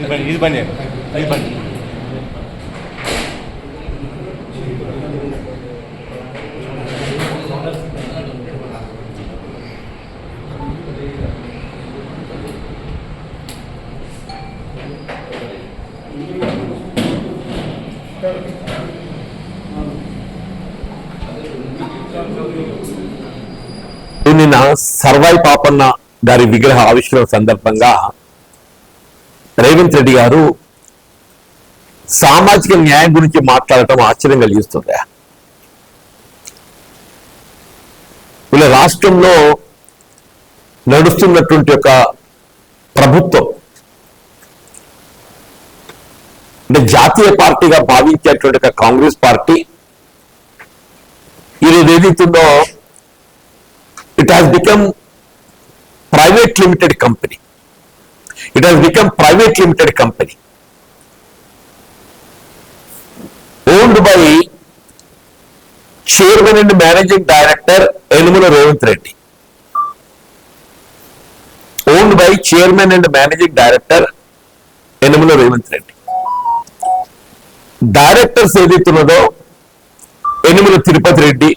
ఇది బండి ఇది బండి నిన్న సర్వాయి పాపన్న గారి విగ్రహ ఆవిష్కరణ సందర్భంగా రేవంత్ రెడ్డి గారు సామాజిక న్యాయం గురించి మాట్లాడటం ఆశ్చర్యం కలిగిస్తుంది. వీళ్ళ రాష్ట్రంలో నడుస్తున్నటువంటి ఒక ప్రభుత్వం అంటే జాతీయ పార్టీగా భావించేటువంటి ఒక కాంగ్రెస్ పార్టీ ఈరోజు ఏదైతుందో it has become private limited company. It has become private limited company owned by chairman and managing director Yellamula Revanth Reddy. Owned by chairman and managing director Yellamula Revanth Reddy. Directors ఏదైతున్నదో Yellamula Tirupati Reddy,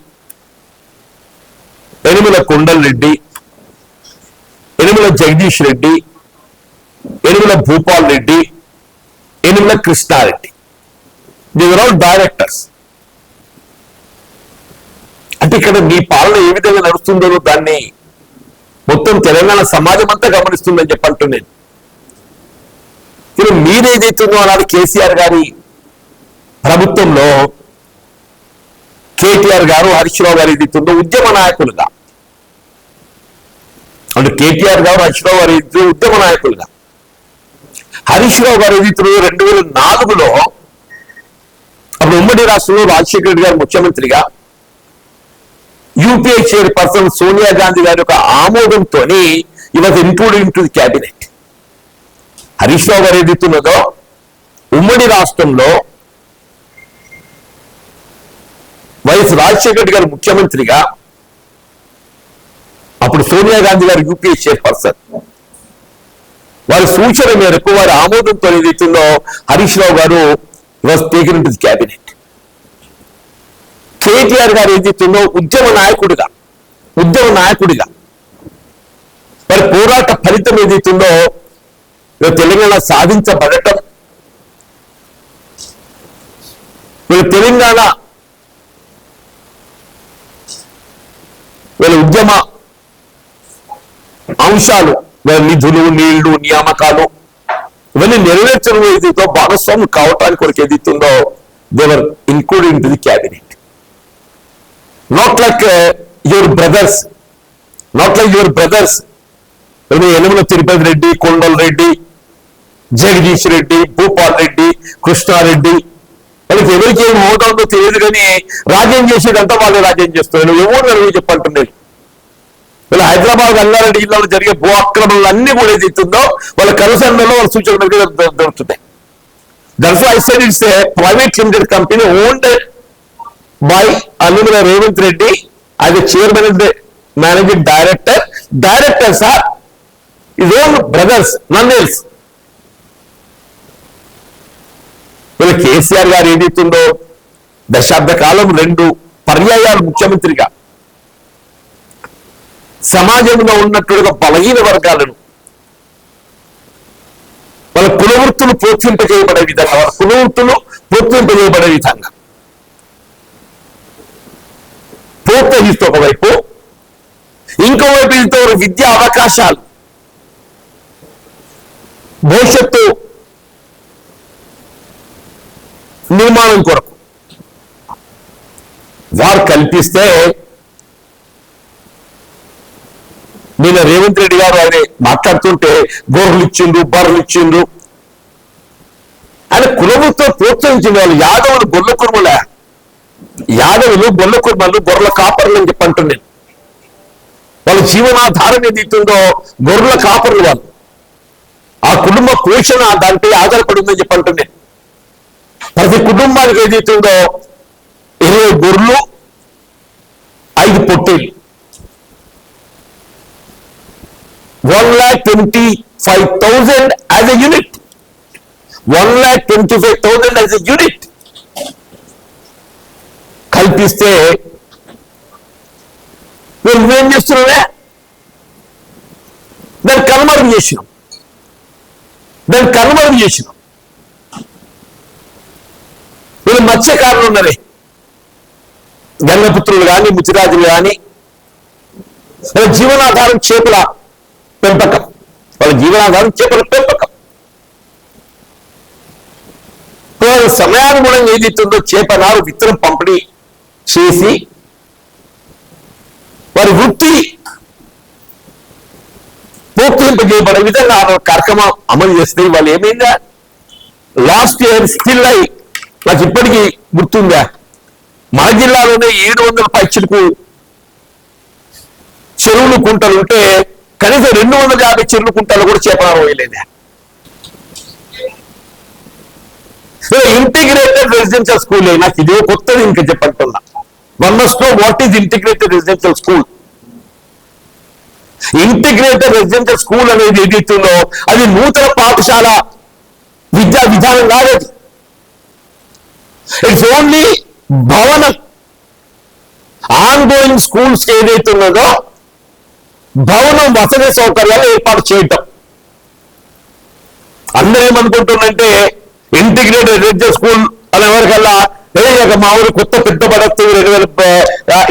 Yanamala Kondal Reddy, Yanamala Jagadish Reddy, Yanamala Bhupal Reddy, Yanamala Krishna Reddy. They were all directors. అంటే ఇక్కడ మీ పాలన ఏ విధంగా నడుస్తుందో దాన్ని మొత్తం తెలంగాణ సమాజం అంతా గమనిస్తుందని చెప్పంటున్నాను. ఇప్పుడు మీరేదైతుందో అలాగే కేసీఆర్ గారి ప్రభుత్వంలో కేటీఆర్ గారు, హరీష్ రావు గారు ఏదైతుందో ఉద్యమ నాయకులుగా, అంటే కేటీఆర్ గారు, హరీష్ రావు గారు ఏదైతే ఉద్యమ నాయకులుగా, హరీష్ రావు గారు ఏదైతే 2004లో అప్పుడు ఉమ్మడి రాష్ట్రంలో రాజశేఖర రెడ్డి గారు ముఖ్యమంత్రిగా యూపీఐ చైర్పర్సన్ సోనియా గాంధీ గారి యొక్క ఆమోదంతో ఈ was included in to the cabinet. Harish Rao గారు ఏదైతున్నదో ఉమ్మడి రాష్ట్రంలో వైఎస్ రాజశేఖర రెడ్డి గారు ముఖ్యమంత్రిగా, అప్పుడు సోనియా గాంధీ గారు యూపీఏ చైర్పర్సన్, వారి సూచన మేరకు వారి ఆమోదంతో ఏదైతుందో హరీష్ రావు గారు was taken in to the cabinet. KTR గారు ఏదైతుందో ఉద్యమ నాయకుడిగా వారి పోరాట ఫలితం ఏదైతుందో తెలంగాణ సాధించబడటం, తెలంగాణ వీళ్ళ ఉద్యమ అంశాలు, నిధులు, నీళ్లు, నియామకాలు ఇవన్నీ నెరవేర్చడం ఏదైతే భాగస్వామి కావటానికి కొరకు ఏదైతుందో they were included in to the cabinet. Not like your brothers Yanamala Tirupathi Reddy, Kondal Reddy, Jagadish Reddy, Bhupal Reddy, Krishna Reddy, వాళ్ళకి ఎవరికి ఏం హోదా ఉందో తెలియదు కానీ రాజ్యం చేసేదంతా వాళ్ళే రాజ్యం చేస్తున్నారు. ఎవరు చెప్పంటున్నారు. వీళ్ళ హైదరాబాద్, రంగారెడ్డి జిల్లాలో జరిగే భూ ఆక్రమణలు అన్ని కూడా ఏదైతుందో వాళ్ళ కనుసంధంలో వాళ్ళ సూచన దొరుకుతున్నాయి. That's why I said it's a private limited company owned by Yanamala Revanth Reddy as a chairman and managing director. Directors are his own brothers, none else. వీళ్ళ కేసీఆర్ గారు ఏదైతుందో దశాబ్ద కాలం 2 పర్యాయాలు ముఖ్యమంత్రిగా సమాజంలో ఉన్నట్టుగా బలహీన వర్గాలను వాళ్ళ కులవృత్తులు ప్రోత్సహింపజేయబడే విధంగా ప్రోత్సహిస్తూ ఒకవైపు, ఇంకోవైపు ఇంతో విద్యా అవకాశాలు, భవిష్యత్తు నిర్మాణం కొరకు వారు కల్పిస్తే నిన్న రేవంత్ రెడ్డి గారు ఆయన మాట్లాడుతుంటే గొర్రెలు ఇచ్చిండ్రు, బర్రెలు ఇచ్చిండ్రు, ఆయన కులవృత్తితో ప్రోత్సహించిన వాళ్ళు యాదవులు గొర్రెల కుర్మలే, గొర్రెల కాపర్లు అని చెప్పంటున్నాను. వాళ్ళ జీవనాధారం ఏదైతుందో గొర్రెల కాపర్లు వాళ్ళు. ఆ కుటుంబ పోషణ దాంట్లో ఆధారపడి ఉందని చెప్పంటున్నాను. ప్రతి కుటుంబానికి ఏదైతుందో 20 గొర్రెలు, 5 పొట్టేళ్ళు, 1,25,000 as a unit. 1,25,000 as a unit కల్పిస్తే నువ్వేం చేస్తున్నావే? దాన్ని కనుమరుగు చేసినాం. వీళ్ళు మత్స్యకారులు ఉన్నారే, గంగపుత్రులు కానీ ముచ్చిరాజులు కానీ, వాళ్ళ జీవనాధారం చేపల పెంపకం. సమయానుగుణంగా ఏదైతుందో చేపనారు విత్తనం పంపిణీ చేసి వారి వృత్తి ప్రోత్సహింపజేయబడే విధంగా కార్యక్రమం అమలు చేస్తే వాళ్ళు ఏమైందా, లాస్ట్ ఇయర్ స్టిల్ నాకు ఇప్పటికీ గుర్తుందా, మన జిల్లాలోనే 700 పైచిలకు చెరువులు కుంటలు ఉంటే కనీసం 250 చెరువులు కుంటలు కూడా చేపనారు వేయలేదా? ఇంటిగ్రేటెడ్ రెసిడెన్షియల్ స్కూల్ నాకు ఇదే కొత్తది ఇంకా చెప్పంటున్నా. One must know what is integrated residential school. Integrated residential school అనేది ఏదైతుందో అది నూతన పాఠశాల విద్యా విధానం కాదు. ఇట్స్ ఓన్లీ భవనం. ఆన్ గోయింగ్ స్కూల్స్ ఏదైతున్నదో భవనం వసతి సౌకర్యాలు ఏర్పాటు చేయటం. అందరూ ఏమనుకుంటున్నంటే ఇంటిగ్రేటెడ్ రెసిడెన్షియల్ స్కూల్ అనే వరకల్లా మా ఊరు కొత్త పెద్ద పడద్దు 2000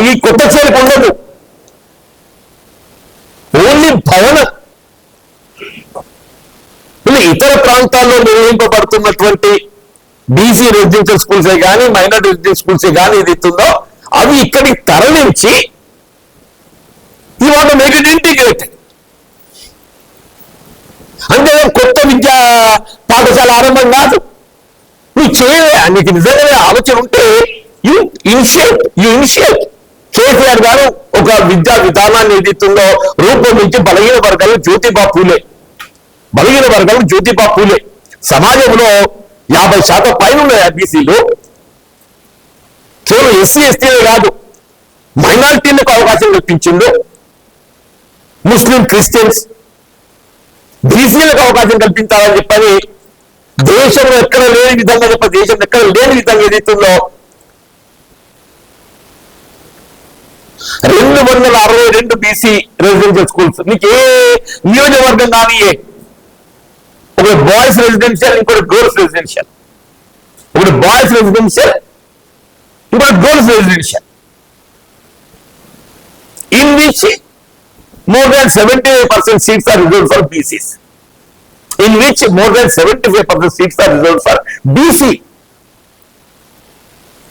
ఈ కొత్త చేరికి ఉండదు, ఓన్లీ భవనం. ఇతర ప్రాంతాల్లో నిర్వహింపబడుతున్నటువంటి బీసీ రెసిడెన్షియల్ స్కూల్సే కానీ మైనారిటీ రెసిడెన్షియల్ స్కూల్సే కానీ ఏదైతుందో అవి ఇక్కడికి తరలించి ఈ వాట్ మేక్ ఇట్ ఇంటిగ్రేటెడ్. అంటే కొత్త విద్యా పాఠశాల ఆరంభం కాదు. నువ్వు చేయలే, నీకు నిజంగానే ఆలోచన ఉంటే యూ ఇనిషియేట్. కేసీఆర్ గారు ఒక విద్యా విధానాన్ని ఏదైతుందో రూపొందించి బలహీన వర్గాలు జ్యోతిబా పూలే సమాజంలో 50% పైన ఉన్నాయి బీసీలు. కేవలం ఎస్సీ ఎస్టీలే కాదు, మైనారిటీలకు అవకాశం కల్పించిండు. ముస్లిం, క్రిస్టియన్స్, బీసీలకు అవకాశం కల్పించాలని చెప్పని దేశంలో ఎక్కడ లేని విధంగా దేశంలో ఎక్కడ లేని విధంగా ఏదైతుందో 262 బీసీ రెసిడెన్షియల్ స్కూల్స్. నీకు ఏ నియోజకవర్గం కానీ ఒకటి బాయ్స్ రెసిడెన్షియల్, ఇంకోటి గర్ల్స్ రెసిడెన్షియల్. ఒకటి బాయ్స్ రెసిడెన్షియల్, ఇంకోటి girls residential. In which more than 75% seats are reserved for BCs. In which more than 75% seats are reserved for BC.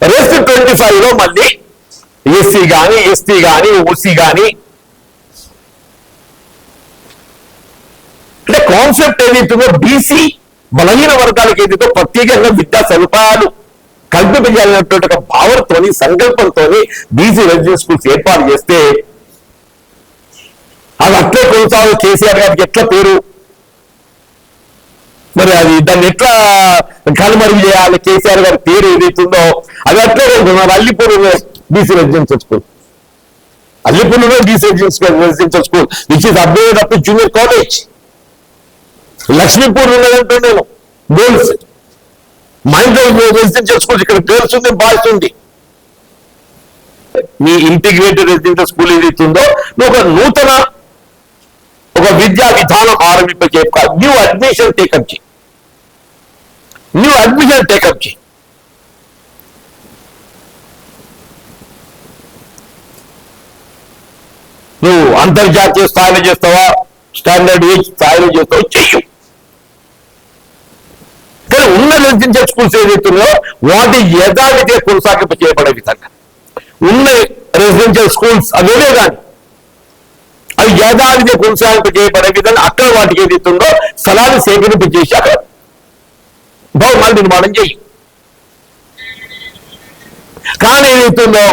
Rest 25 లో మళ్ళీ ఎస్సీ కానీ, ఎస్టీ కానీ, ఓసీ కానీ. అంటే కాన్సెప్ట్ ఏదైతుందో బీసీ బలహీన వర్గాలకు ఏదైతే ప్రత్యేకంగా విద్యా సదుపాయాలు కల్పించాలన్నటువంటి ఒక భావనతోని సంకల్పంతో బీసీ రెసిడెన్షియల్ స్కూల్స్ ఏర్పాటు చేస్తే అది అట్లే కొనసాగు. కేసీఆర్ గారికి ఎట్లా పేరు, మరి అది దాన్ని ఎట్లా కనుమరుగు చేయాలి? కేసీఆర్ గారి పేరు ఏదైతుందో అది అట్లే కొనుక్కున్నారు. అల్లిపూర్ బీసీ రెసిడెన్షియల్ స్కూల్, అల్లిపూర్లో BC residential school which is upgraded up to junior college. Laxmipur ఉన్నదంటే నేను గర్ల్స్, మా ఇంట్లో రెసిడెన్షియల్ స్కూల్ ఇక్కడ గర్ల్స్ ఉంది, బాయ్స్ ఉంది. మీ ఇంటిగ్రేటెడ్ రెసిడెన్షియల్ స్కూల్ ఏదైతుందో నువ్వు ఒక నూతన ఒక విద్యా విధానం ఆరంభింపజే, న్యూ అడ్మిషన్ టేకప్ చేయి. నువ్వు అంతర్జాతీయ స్థాయిలో చేస్తావా, స్టాండర్డ్ స్థాయిలో చేస్తావా, చెయ్యు. కానీ ఉన్న రెసిడెన్షియల్ స్కూల్స్ ఏదైతున్నాయో వాటి యథావిధిగా కొనసాగింప చేయబడే విధంగా ఉన్న రెసిడెన్షియల్ స్కూల్స్ అవేవే కానీ అవి యథావిధిగా కొనసాగింప చేయబడే విధంగా అక్కడ వాటికి ఏదైతుందో స్థలాన్ని సేకరింప చేసి అక్కడ భవనాలు నిర్మాణం చేయి. కానీ ఏదైతుందో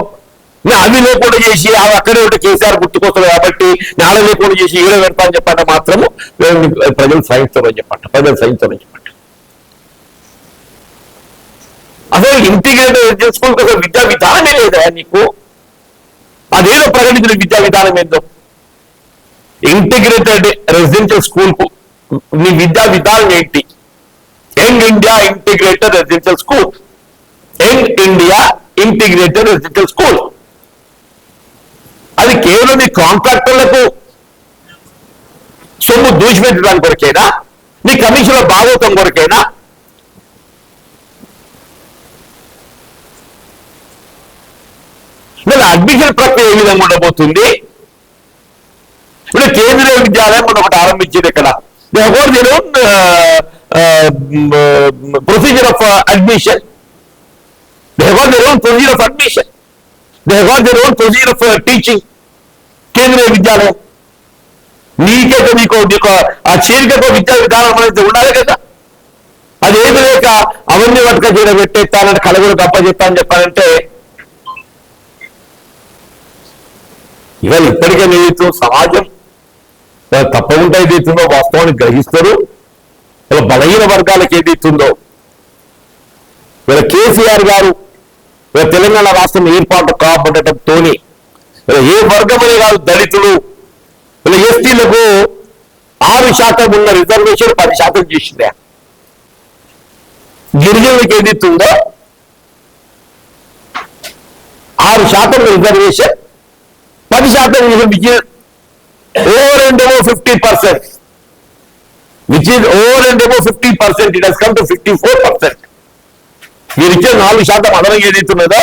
అవి లేకుండా చేసి అవి అక్కడే ఉంటే కేసీఆర్ గుర్తుకొస్తుంది కాబట్టి నాడ లేకుండా చేసి ఏదో పెడతా అని చెప్పంటే మాత్రము ప్రజలు సహించమని చెప్పండి. అసలు ఇంటిగ్రేటెడ్ స్కూల్ కోసం విద్యా విధానమే లేదా నీకు? అదేదో ప్రకటించిన విద్యా విధానం ఏందో. ఇంటిగ్రేటెడ్ రెసిడెన్షియల్ స్కూల్ కు నీ విద్యా విధానం ఏంటి? Young India integrated residential school. Young India integrated residential school. అది కేవలం నీ కాంట్రాక్టర్లకు సొమ్ము దూచిపెట్టడానికి కొరకైనా, నీ కమిషన్ల భాగవతం కొరకైనా, మరి అడ్మిషన్ ప్రక్రియ ఏ విధంగా ఉండబోతుంది? ఇప్పుడు కేంద్రీయ విద్యాలయం మనం ఒకటి ఆరంభించింది ఇక్కడ. Procedure of admission, they have got their own procedure of admission, they have got their own procedure of teaching. కేంద్రీయ విద్యాలయం నీకైతే నీకు ఆ చేరికతో విద్యా విధానం అనేది ఉండాలి కదా. అది ఏమి లేక అవన్నీ పట్టుక చేయడం పెట్టేస్తానంటే కలగూరు తప్ప చెప్తానని చెప్పానంటే ఇవాళ ఇప్పటికే ఏదైతే సమాజం తప్పకుండా ఏదైతుందో వాస్తవాన్ని గ్రహిస్తారు. ఇలా బలహీన వర్గాలకు ఏదైతుందో ఇలా కేసీఆర్ గారు ఇలా తెలంగాణ రాష్ట్రం ఏర్పాటు కాబడటంతో ఏ వర్గమనే కాదు, దళితులు ఇలా ఎస్టీలకు 6% ఉన్న రిజర్వేషన్ 10% చేసిందే. గిరిజనులకు ఏదైతుందో 6% reservation 10% over and above 50%, which is over and above 50%, it has come to 54%. మీరు ఇచ్చే 4% అదనంగా ఏదైతున్నదో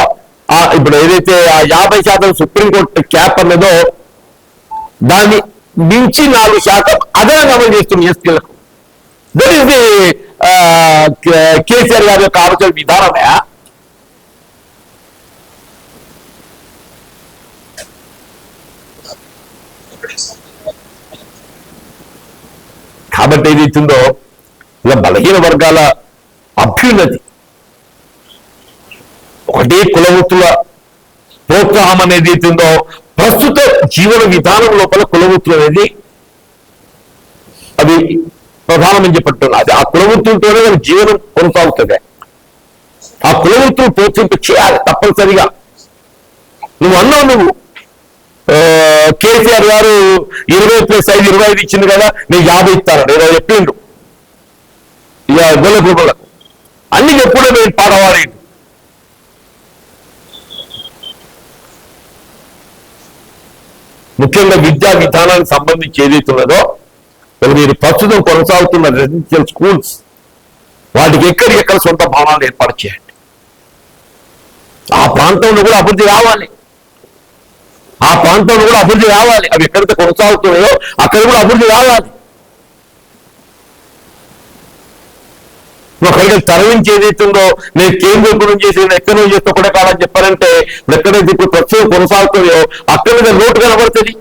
ఇప్పుడు ఏదైతే ఆ 50% సుప్రీంకోర్టు క్యాప్ అన్నదో దాన్ని మించి 4% అదనంగా అమలు చేస్తుంది ఎస్టీలకు. దట్ ఈస్ ది కేసీఆర్ గారి యొక్క ఆలోచన విధానమే. కాబట్టి ఏదైతుందో ఇలా బలహీన వర్గాల అభ్యున్నతి, ఒకటే కులవృత్తుల ప్రోత్సాహం అనేది ఏదైతుందో ప్రస్తుత జీవన విధానం లోపల కులవృత్తులు అనేది అది ప్రధానమని చెప్పట్టున్నా. అది ఆ కులవృత్తులతోనే జీవనం కొనసాగుతుంది. ఆ కులవృత్తులు ప్రోత్సహింప చేయాలి తప్పనిసరిగా. నువ్వు అన్నావు, నువ్వు కేసీఆర్ గారు 20+5 25 ఇచ్చింది కదా, నేను 50 ఇస్తాను ఏదో చెప్పిండు. ఇక గొల్లపులకు అన్ని చెప్పుడే నేను పాడవాలి. ముఖ్యంగా విద్యా విధానానికి సంబంధించి ఏదైతున్నదో మీరు ప్రస్తుతం కొనసాగుతున్న రెసిడెన్షియల్ స్కూల్స్ వాటికి ఎక్కడికెక్కడ సొంత భవనాలు ఏర్పాటు చేయండి. ఆ ప్రాంతంలో కూడా అభివృద్ధి రావాలి. ఆ ప్రాంతంలో కూడా అభివృద్ధి రావాలి. అవి ఎక్కడైతే కొనసాగుతున్నాయో అక్కడ కూడా అభివృద్ధి రావాలి. ఒకరికి తరలించి ఏదైతుందో నేను కేంద్రీకృతం చేసి ఎక్కడి నుంచి చేస్తే ఒకటే కాదని చెప్పారంటే ఎక్కడైతే ఇప్పుడు ప్రస్తుతం కొనసాగుతున్నాయో అక్కడ లోటు కనబడుతుంది.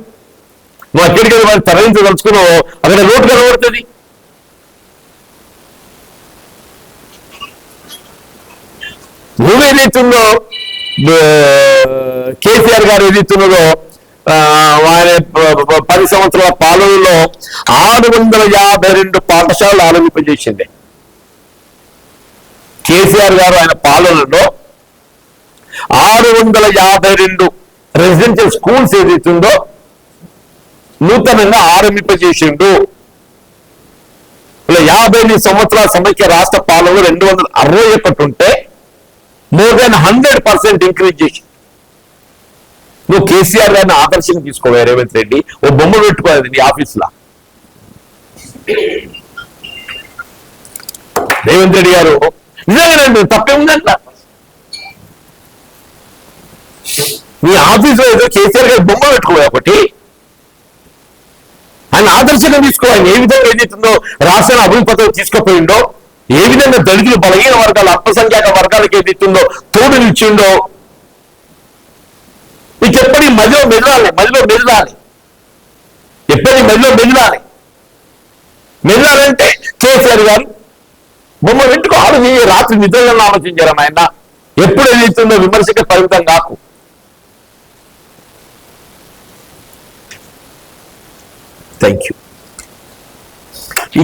నువ్వు అక్కడికి వాడిని తరలించదలుచుకున్నావో అక్కడ లోటు కనబడుతుంది. నువ్వేదైతుందో కేసీఆర్ గారు ఏదైతున్నదో ఆయన 10 సంవత్సరాల పాలనలో 652 పాఠశాలలు ఆరంభింపజేసింది. కేసీఆర్ గారు ఆయన పాలనలో 652 రెసిడెన్షియల్ స్కూల్స్ ఏదైతుందో నూతనంగా ఆరంభింపజేసిండు. ఇలా 58 సంవత్సరాల సమైక్య రాష్ట్ర పాలనలో 261 ఉంటే మోర్ దాన్ 100% ఇంక్రీజ్ చేసి నువ్వు కేసీఆర్ గారిని ఆదర్శంగా తీసుకోవా రేవంత్ రెడ్డి. ఓ బొమ్మ పెట్టుకోవాలి నీ ఆఫీస్లో. రేవంత్ రెడ్డి గారు నిజంగా తప్పే ఉందంట. నీ ఆఫీసులో ఏదో కేసీఆర్ గారి బొమ్మ పెట్టుకోవా ఒకటి. ఆయన ఆదర్శంగా తీసుకోవాలి. ఏ విధంగా ఏదైతుందో రాష్ట్రాన్ని అభివృద్ధి పథకం తీసుకుపోయిండో, ఏ విధంగా దళితులు బలహీన వర్గాలు అల్పసంఖ్యాక వర్గాలకు ఏదైతుందో తోడు నిలిచిండో నీకు ఎప్పటి మధ్యలో మెదలాలి. ఎప్పటి మధ్యలో మెదలాలంటే కేసీఆర్ గారు బొమ్మ పెట్టుకో. ఆలోచించి రాత్రి నిద్రలను ఆలోచించారు ఆయన. ఎప్పుడు ఏదైతుందో విమర్శకు పరిమితం కాకు. Thank you. ఈ